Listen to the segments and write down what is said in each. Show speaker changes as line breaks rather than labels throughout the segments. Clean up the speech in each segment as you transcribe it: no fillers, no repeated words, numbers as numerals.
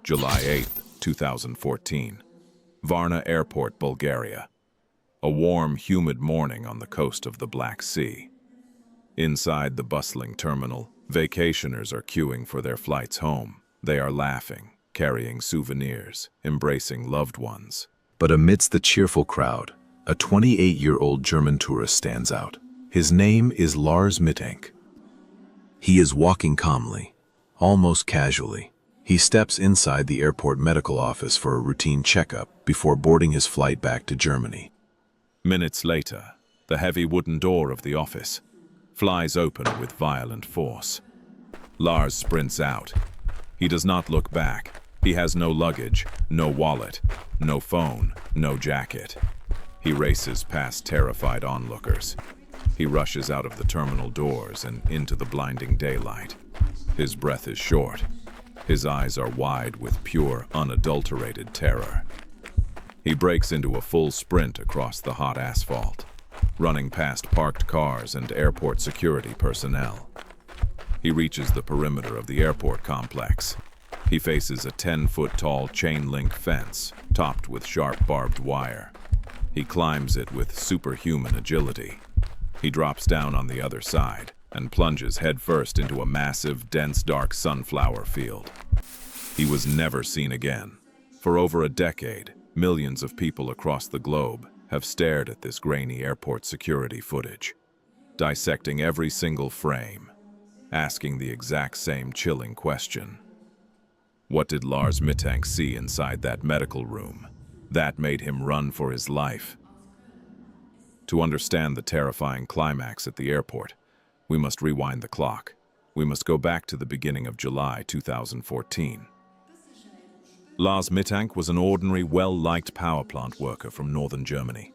July 8, 2014. Varna Airport, Bulgaria. A warm, humid morning on the coast of the Black Sea. Inside the bustling terminal, vacationers are queuing for their flights home. They are laughing, carrying souvenirs, embracing loved ones.
But amidst the cheerful crowd, a 28-year-old German tourist stands out. His name is Lars Mittank. He is walking calmly, almost casually. He steps inside the airport medical office for a routine checkup before boarding his flight back to Germany.
Minutes later, the heavy wooden door of the office flies open with violent force. Lars sprints out. He does not look back. He has no luggage, no wallet, no phone, no jacket. He races past terrified onlookers. He rushes out of the terminal doors and into the blinding daylight. His breath is short. His eyes are wide with pure, unadulterated terror. He breaks into a full sprint across the hot asphalt, running past parked cars and airport security personnel. He reaches the perimeter of the airport complex. He faces a 10-foot-tall chain-link fence, topped with sharp barbed wire. He climbs it with superhuman agility. He drops down on the other side and plunges headfirst into a massive, dense, dark sunflower field. He was never seen again. For over a decade, millions of people across the globe have stared at this grainy airport security footage, dissecting every single frame, asking the exact same chilling question. What did Lars Mittank see inside that medical room that made him run for his life? To understand the terrifying climax at the airport, we must rewind the clock. We must go back to the beginning of July 2014. Lars Mittank was an ordinary, well-liked power plant worker from northern Germany.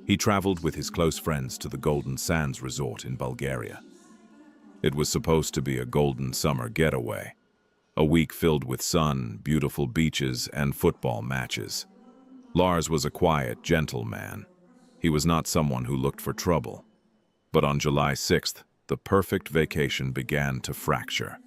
He traveled with his close friends to the Golden Sands resort in Bulgaria. It was supposed to be a golden summer getaway, a week filled with sun, beautiful beaches, and football matches. Lars was a quiet, gentle man. He was not someone who looked for trouble. But on July 6th, the perfect vacation began to fracture.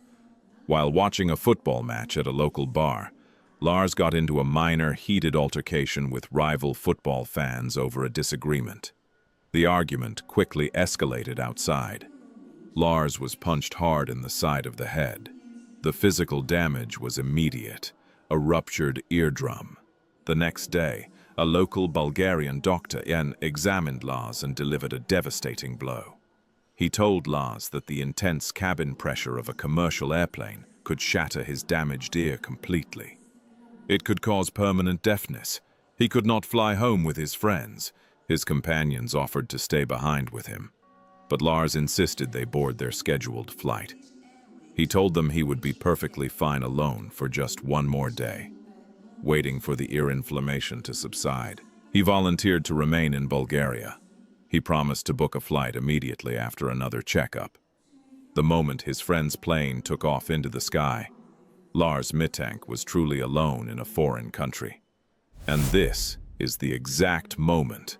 While watching a football match at a local bar, Lars got into a minor, heated altercation with rival football fans over a disagreement. The argument quickly escalated outside. Lars was punched hard in the side of the head. The physical damage was immediate, a ruptured eardrum. The next day, a local Bulgarian doctor examined Lars and delivered a devastating blow. He told Lars that the intense cabin pressure of a commercial airplane could shatter his damaged ear completely. It could cause permanent deafness. He could not fly home with his friends. His companions offered to stay behind with him, but Lars insisted they board their scheduled flight. He told them he would be perfectly fine alone for just one more day, waiting for the ear inflammation to subside. He volunteered to remain in Bulgaria. He promised to book a flight immediately after another checkup. The moment his friend's plane took off into the sky, Lars Mittank was truly alone in a foreign country. And this is the exact moment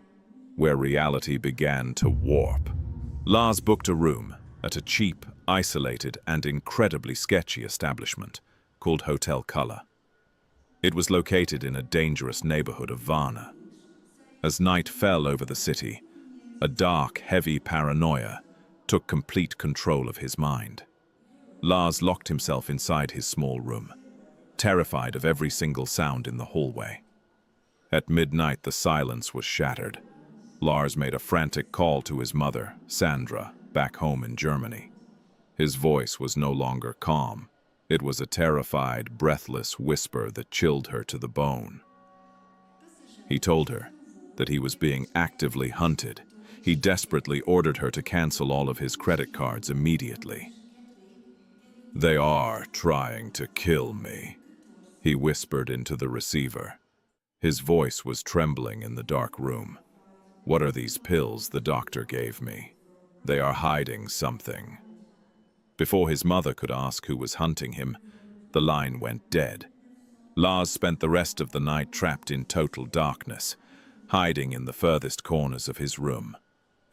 where reality began to warp. Lars booked a room at a cheap, isolated, and incredibly sketchy establishment called Hotel Color. It was located in a dangerous neighborhood of Varna. As night fell over the city, a dark, heavy paranoia took complete control of his mind. Lars locked himself inside his small room, terrified of every single sound in the hallway. At midnight, the silence was shattered. Lars made a frantic call to his mother, Sandra, back home in Germany. His voice was no longer calm. It was a terrified, breathless whisper that chilled her to the bone. He told her that he was being actively hunted. He desperately ordered her to cancel all of his credit cards immediately. "They are trying to kill me," he whispered into the receiver. His voice was trembling in the dark room. "What are these pills the doctor gave me? They are hiding something." Before his mother could ask who was hunting him, the line went dead. Lars spent the rest of the night trapped in total darkness, hiding in the furthest corners of his room.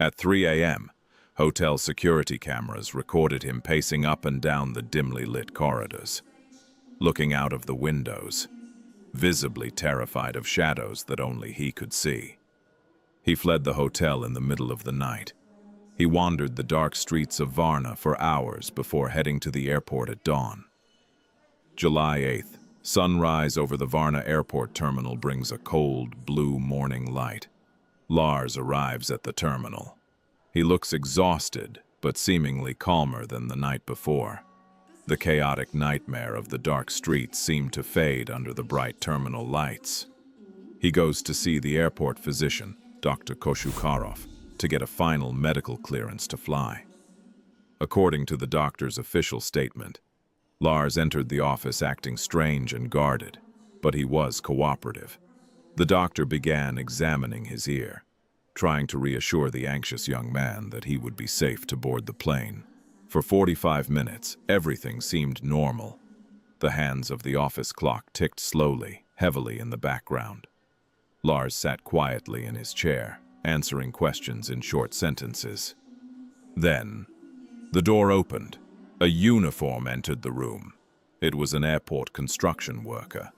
At 3 a.m., hotel security cameras recorded him pacing up and down the dimly lit corridors. looking out of the windows, visibly terrified of shadows that only he could see. He fled the hotel in the middle of the night. He wandered the dark streets of Varna for hours before heading to the airport at dawn. July 8th, sunrise over the Varna Airport terminal brings a cold, blue morning light. Lars arrives at the terminal. He looks exhausted, but seemingly calmer than the night before. The chaotic nightmare of the dark streets seemed to fade under the bright terminal lights. He goes to see the airport physician, Dr. Koshukarov, to get a final medical clearance to fly. According to the doctor's official statement, Lars entered the office acting strange and guarded, but he was cooperative. The doctor began examining his ear, trying to reassure the anxious young man that he would be safe to board the plane. For 45 minutes, everything seemed normal. The hands of the office clock ticked slowly, heavily in the background. Lars sat quietly in his chair, answering questions in short sentences. Then, the door opened. A uniform entered the room. It was an airport construction worker,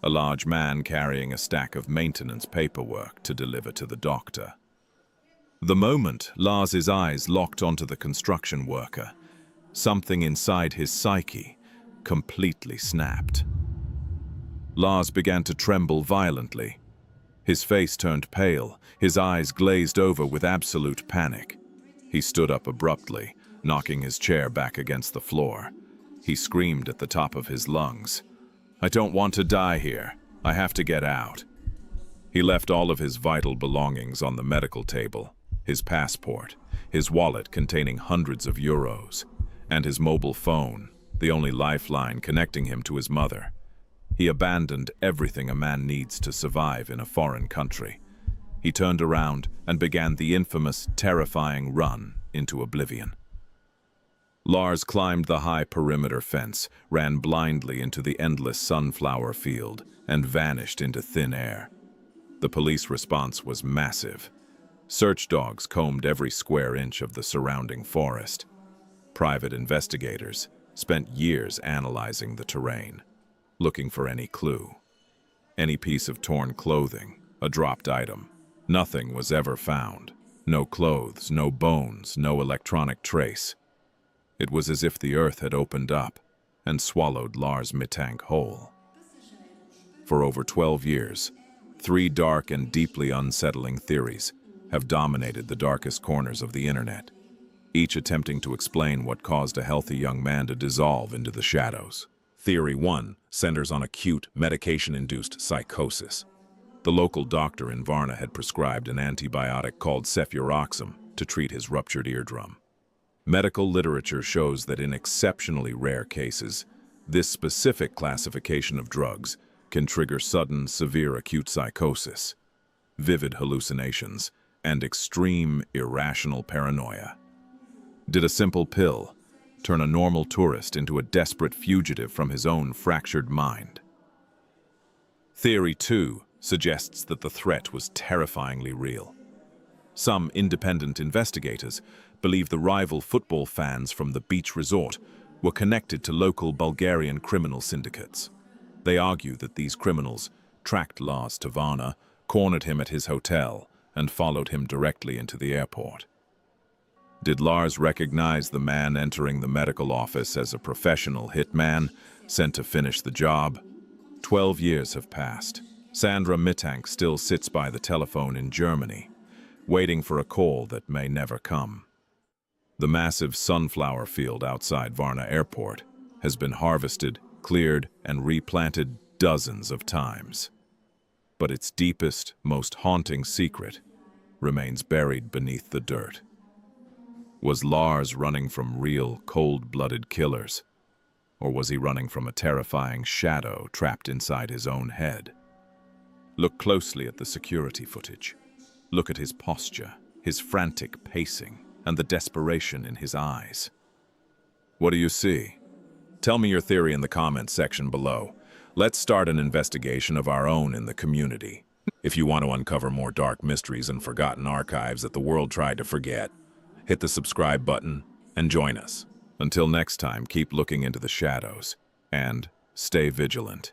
a large man carrying a stack of maintenance paperwork to deliver to the doctor. The moment Lars's eyes locked onto the construction worker, something inside his psyche completely snapped. Lars began to tremble violently. His face turned pale, his eyes glazed over with absolute panic. He stood up abruptly, knocking his chair back against the floor. He screamed at the top of his lungs, "I don't want to die here. I have to get out." He left all of his vital belongings on the medical table, his passport, his wallet containing hundreds of euros, and his mobile phone, the only lifeline connecting him to his mother. He abandoned everything a man needs to survive in a foreign country. He turned around and began the infamous, terrifying run into oblivion. Lars climbed the high perimeter fence, ran blindly into the endless sunflower field, and vanished into thin air. The police response was massive. Search dogs combed every square inch of the surrounding forest. Private investigators spent years analyzing the terrain, looking for any clue. Any piece of torn clothing, a dropped item. Nothing was ever found. No clothes, no bones, no electronic trace. It was as if the earth had opened up and swallowed Lars Mittank whole. For over 12 years, 3 dark and deeply unsettling theories have dominated the darkest corners of the internet, each attempting to explain what caused a healthy young man to dissolve into the shadows. Theory 1 centers on acute, medication-induced psychosis. The local doctor in Varna had prescribed an antibiotic called cefuroxime to treat his ruptured eardrum. Medical literature shows that in exceptionally rare cases, this specific classification of drugs can trigger sudden, severe acute psychosis, vivid hallucinations, and extreme, irrational paranoia. Did a simple pill turn a normal tourist into a desperate fugitive from his own fractured mind? Theory 2 suggests that the threat was terrifyingly real. Some independent investigators believe the rival football fans from the beach resort were connected to local Bulgarian criminal syndicates. They argue that these criminals tracked Lars to Varna, cornered him at his hotel, and followed him directly into the airport. Did Lars recognize the man entering the medical office as a professional hitman sent to finish the job? 12 years have passed. Sandra Mittank still sits by the telephone in Germany, waiting for a call that may never come. The massive sunflower field outside Varna Airport has been harvested, cleared, and replanted dozens of times. But its deepest, most haunting secret remains buried beneath the dirt. Was Lars running from real, cold-blooded killers? Or was he running from a terrifying shadow trapped inside his own head? Look closely at the security footage. Look at his posture, his frantic pacing, and the desperation in his eyes. What do you see? Tell me your theory in the comments section below. Let's start an investigation of our own in the community. If you want to uncover more dark mysteries and forgotten archives that the world tried to forget, hit the subscribe button and join us. Until next time, keep looking into the shadows and Stay vigilant.